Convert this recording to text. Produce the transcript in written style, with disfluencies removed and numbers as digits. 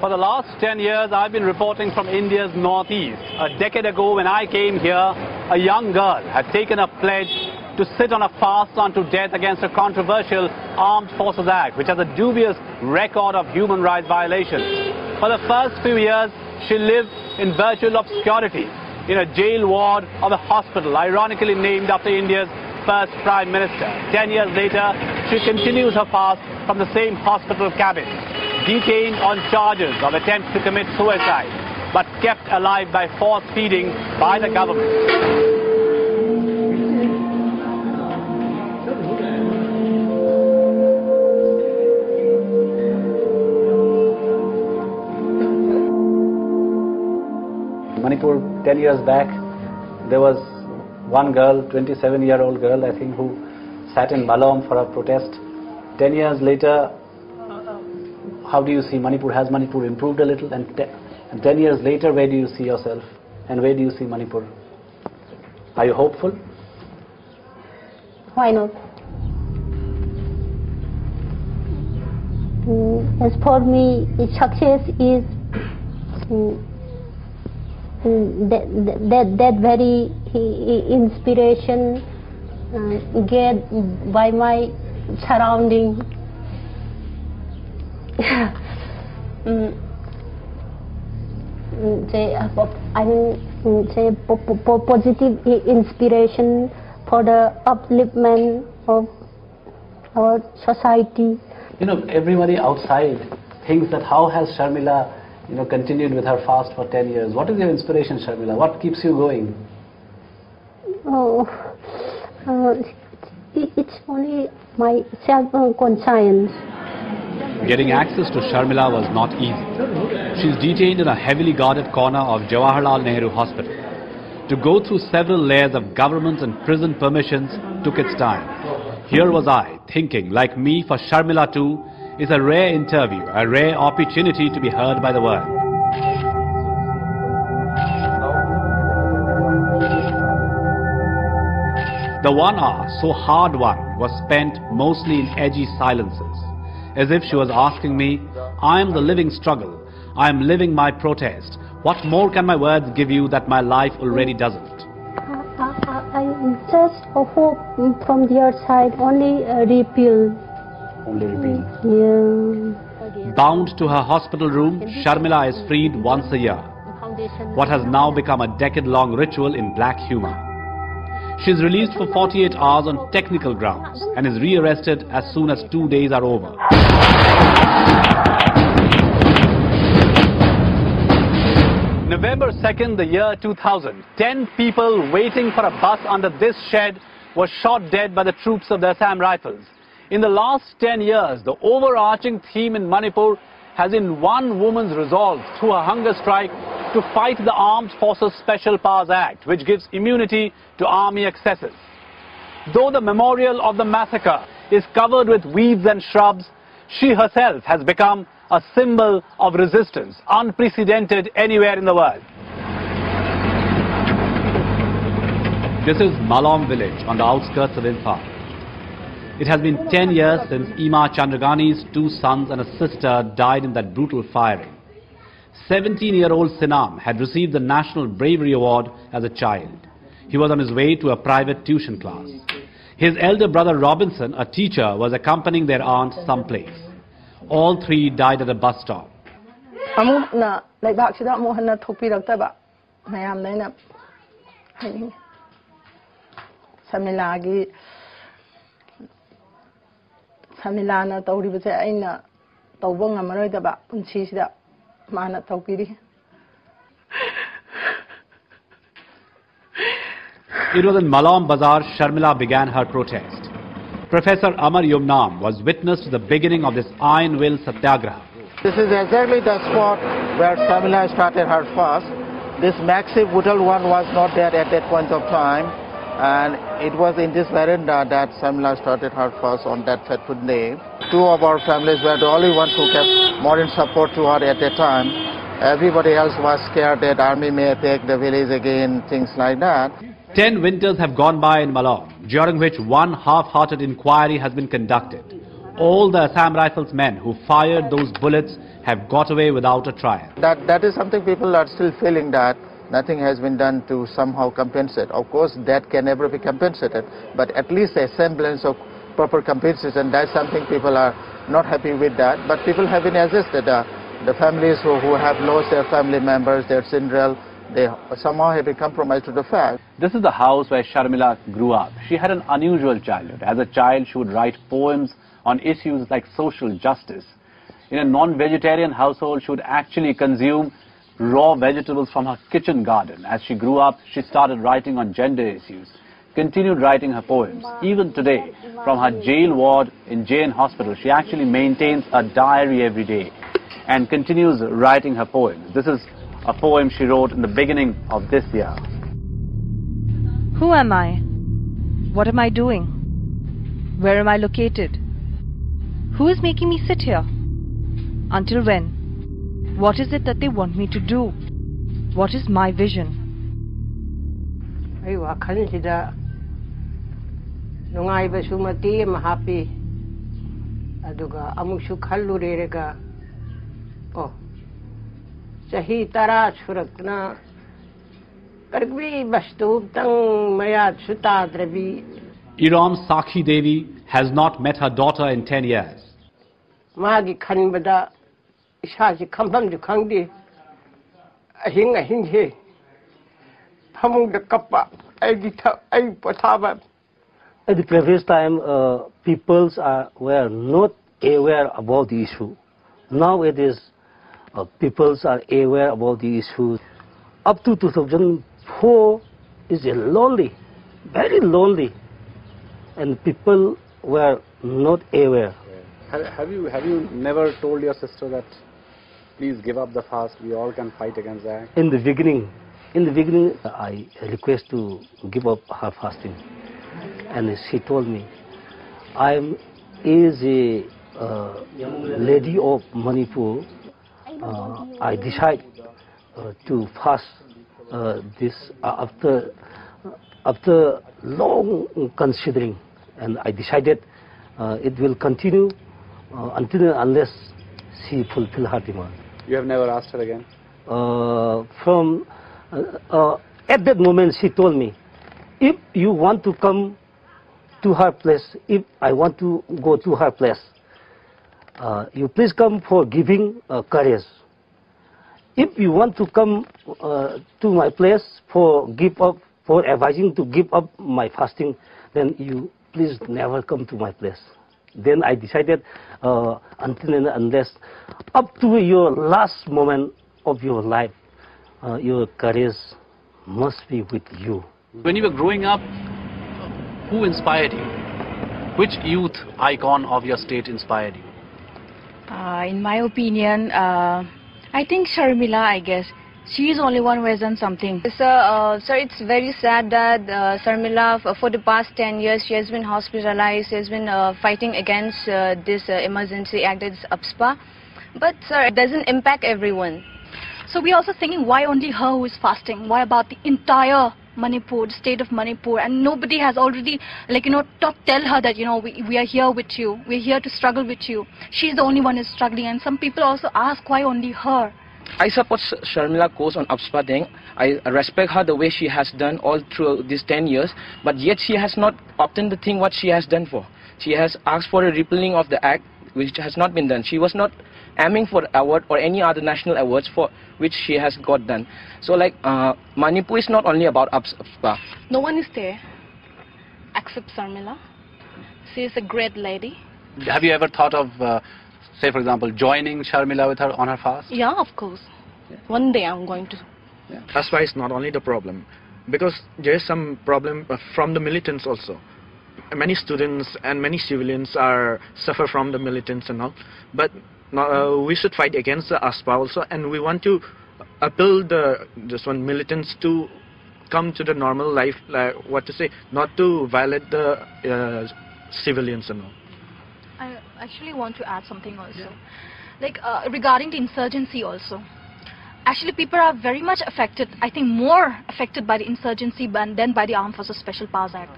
For the last 10 years, I've been reporting from India's northeast. A decade ago, when I came here, a young girl had taken a pledge to sit on a fast unto death against a controversial Armed Forces Act, which has a dubious record of human rights violations. For the first few years, she lived in virtual obscurity in a jail ward of a hospital, ironically named after India's first Prime Minister. 10 years later, she continues her fast from the same hospital cabin, detained on charges of attempt to commit suicide, but kept alive by force feeding by the government. Manipur, 10 years back, there was one girl, 27-year-old girl, I think, who sat in Malom for a protest. 10 years later, how do you see Manipur? Has Manipur improved a little? And 10 years later, where do you see yourself? And where do you see Manipur? Are you hopeful? Why not? As for me, success is that very inspiration get by my surrounding. Positive inspiration for the upliftment of our society. You know, everybody outside thinks that how has Sharmila, continued with her fast for 10 years. What is your inspiration, Sharmila? What keeps you going? Oh, it's only my self-conscience. Getting access to Sharmila was not easy. She's detained in a heavily guarded corner of Jawaharlal Nehru Hospital. To go through several layers of government and prison permissions took its time. Here was I, thinking, like me, for Sharmila too, is a rare interview, a rare opportunity to be heard by the world. The 1 hour, so hard won, was spent mostly in edgy silences, as if she was asking me, I am the living struggle, I am living my protest. What more can my words give you that my life already doesn't? I just hope from their side only repeal. Only repeal. Yeah. Bound to her hospital room, Sharmila is freed once a year. What has now become a decade-long ritual in black humor. She is released for 48 hours on technical grounds and is rearrested as soon as 2 days are over. November 2nd, the year 2000, 10 people waiting for a bus under this shed were shot dead by the troops of the Assam Rifles. In the last 10 years, the overarching theme in Manipur has been one woman's resolve through a hunger strike to fight the Armed Forces Special Powers Act, which gives immunity to army excesses. Though the memorial of the massacre is covered with weeds and shrubs, she herself has become a symbol of resistance, unprecedented anywhere in the world. This is Malom village on the outskirts of IMPHAL. It has been 10 years since Ima Chandragani's 2 sons and a sister died in that brutal firing. 17-year-old Sinam had received the National Bravery Award as a child. He was on his way to a private tuition class. His elder brother Robinson, a teacher, was accompanying their aunt someplace. All 3 died at a bus stop. It was in Malom Bazaar Sharmila began her protest. Professor Amar Yumnam was witness to the beginning of this iron will satyagraha. This is exactly the spot where Sharmila started her fast. This massive wooden one was not there at that point of time, and it was in this veranda that Sharmila started her fast on that fateful day. 2 of our families were the only ones who kept moral support to her at that time. Everybody else was scared that army may take the village again, things like that. 10 winters have gone by in Malom, during which one half-hearted inquiry has been conducted. all the Assam Rifles men who fired those bullets have got away without a trial. That is something people are still feeling, that nothing has been done to somehow compensate. Of course, that can never be compensated, but at least a semblance of proper compensation, that's something people are not happy with that. But people have been assisted. The families who have lost their family members, their children, they somehow have been compromised to the fact. This is the house where Sharmila grew up. She had an unusual childhood. As a child, she would write poems on issues like social justice. In a non-vegetarian household, she would actually consume raw vegetables from her kitchen garden. As she grew up, she started writing on gender issues, continued writing her poems. Even today, from her jail ward in Jain Hospital, she actually maintains a diary every day and continues writing her poems. This is a poem she wrote in the beginning of this year. Who am I? What am I doing? Where am I located? Who is making me sit here? Until when? What is it that they want me to do? What is my vision? Ay wakhan sida nungai ba sumati mahapi aduga amuk su khallurerega oh sahi tara surakna karbi bastu tang mayat sutadrabi. Irom Sakhi Devi has not met her daughter in 10 years. Magi khanbada isaji khambam ju khangdi ahing he phamung da kappa ai githa ai pathaba. At the previous time, peoples were not aware about the issue. Now it is, peoples are aware about the issue. Up to 2004 is lonely, very lonely, and people were not aware. Have you never told your sister that please give up the fast, we all can fight against that? In the beginning, I request to give up her fasting, and she told me, I am a lady of Manipur. I decide to fast this after long considering, and I decided it will continue until and unless she fulfill her demand. You have never asked her again? At that moment she told me, if you want to come to her place, if I want to go to her place, you please come for giving courage. If you want to come to my place for advising to give up my fasting, then you please never come to my place. Then I decided until and unless up to your last moment of your life, your courage must be with you. When you were growing up, who inspired you? Which youth icon of your state inspired you? In my opinion, I think Sharmila, I guess. She is the only one who has done something. Sir, it's very sad that Sharmila, for the past 10 years, she has been hospitalized. She has been fighting against this emergency act, this UPSPA. But, sir, it doesn't impact everyone. So we're also thinking, why only her who is fasting? Why about the entire Manipur, the state of Manipur? And nobody has already, tell her that, we are here with you. We're here to struggle with you. She's the only one who's struggling. And some people also ask, why only her? I support Sharmila course on UPSPA thing. I respect her the way she has done all through these 10 years, but yet she has not obtained the thing what she has done for. She has asked for a repealing of the act, which has not been done. She was not aiming for award or any other national awards for which she has got done. So Manipur is not only about UPSPA. No one is there except Sharmila. She is a great lady. Have you ever thought of say, for example, joining Sharmila with her on her fast? Yeah, of course. Yeah. One day I'm going to. Yeah. UPSPA is not only the problem, because there is some problem from the militants also. Many students and many civilians suffer from the militants and all, but we should fight against the UPSPA also, and we want to appeal this one militants to come to the normal life, not to violate the civilians and all. I actually want to add something also. Yeah. Regarding the insurgency also. Actually, people are very much affected, I think more affected by the insurgency than by the Armed Forces Special Powers Act.